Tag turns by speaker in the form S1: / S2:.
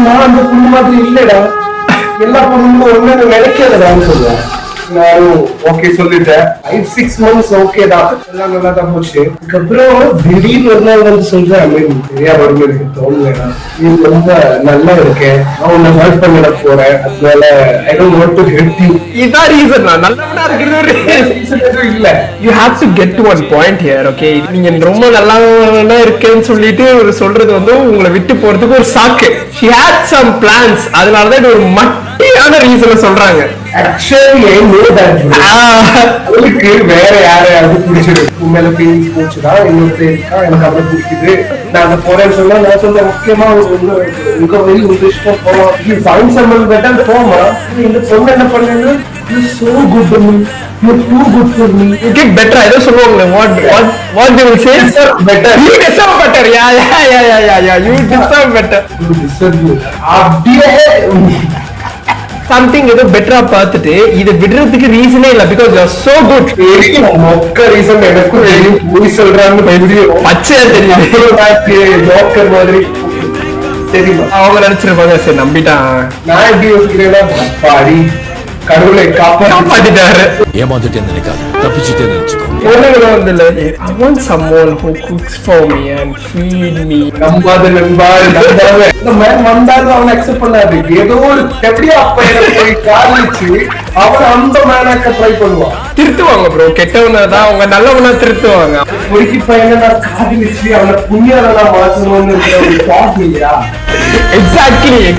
S1: நான் அந்த பொண்ணு மாதிரி இல்லடா, எல்லா பொண்ணுங்களும் ஒண்ணு நினைக்கிறதான்னு சொல்லுவேன். நானும் ஓகே சொல்லிட்டேன். 5-6 months ஓகே தான், எல்லாம் நல்லா தான் போச்சு. அதுக்கப்புறம் திடீர்னு ஒரு நாள் வந்து சொல்றேன், சரியா வரும்போது எனக்கு தோணுவேடா, நீ ரொம்ப நல்லா இருக்கேன், நான் உன்னை ஹெல்ப் பண்ணிட போறேன், அதனால I don't want to help you.
S2: இதான் ரீசன். நான் நல்லவனா இருக்கிறது
S1: இல்ல,
S2: you have to get to one point here. Okay, நீங்க ரொம்ப நல்லவனா இருக்கேன்னு சொல்லிட்டு ஒரு சொல்றது வந்து உங்களை விட்டு போறதுக்கு ஒரு சாக்கு. she had some plans, அதனாலதான் இது ஒரு மட்டியான ரீசனை சொல்றாங்க.
S1: ஆக்சுவலி அவளுக்கு வேற யாரையாவது பிடிச்சிருக்கு, உண்மையில ஃபீலிங்ஸ் போச்சுதான், இன்னொரு இருக்கா எனக்கு அவரை பிடிக்குது, நான் அதை போறேன்னு சொன்னா நான் சொல்றேன் முக்கியமா உங்க வழி உங்க இஷ்டம் போவோம், யூ ஃபைண்ட் சம்மன் பெட்டர் போமா. இந்த பொண்ணு என்ன பண்ணுது, you so good to me, you too good for me,
S2: You get better. I don't know what they will say.
S1: better.
S2: You deserve better. Yeah. You deserve better.
S1: You deserve you. அப்படியே
S2: Something ஏதோ பெட்டரா பார்த்துட்டு இதை விடுறதுக்கு ரீசனே இல்ல. Because you are so good.
S1: மொக்க reason எனக்கும் தெரியும், போய் சொல்றான்னு தெரியும்,
S2: பச்சையா தெரியும்.
S1: ஜோக்கர் மாதிரி தெரியுமா.
S2: அவங்க நினைச்சிருப்பாங்க, சரி நம்பிட்டான்.
S1: நான் எப்படி யோசிக்கிறேன்னா, அப்பாடி கடவுளை
S2: காப்பாத்திட்டாரு.
S3: ஏமாந்துட்டேன்னு நினைக்காது, தப்பிச்சுட்டே நினைச்சுக்கோ.
S2: பொண்ணுங்களை வந்து இல்ல, I want someone who cooks for me and feed me.
S1: நம்பாத நம்பாத இந்த மேன் வந்தாலும் அவனை அக்செப்ட் பண்ணாது. ஏதோ ஒரு எப்படியா அப்ப போய் காதலிச்சு அவன் அந்த மேனாக்க ட்ரை பண்ணுவான்.
S2: திருத்துவாங்க ப்ரோ, கெட்டவனா தான் அவங்க நல்லவனா திருத்துவாங்க.
S1: பொறுக்கி பையனை நான் காதலிச்சு அவனை புண்ணியால நான் மாற்றணும்னு இருக்கிற ஒரு தாட் இல்லையா.
S2: எக்ஸாக்ட்லி.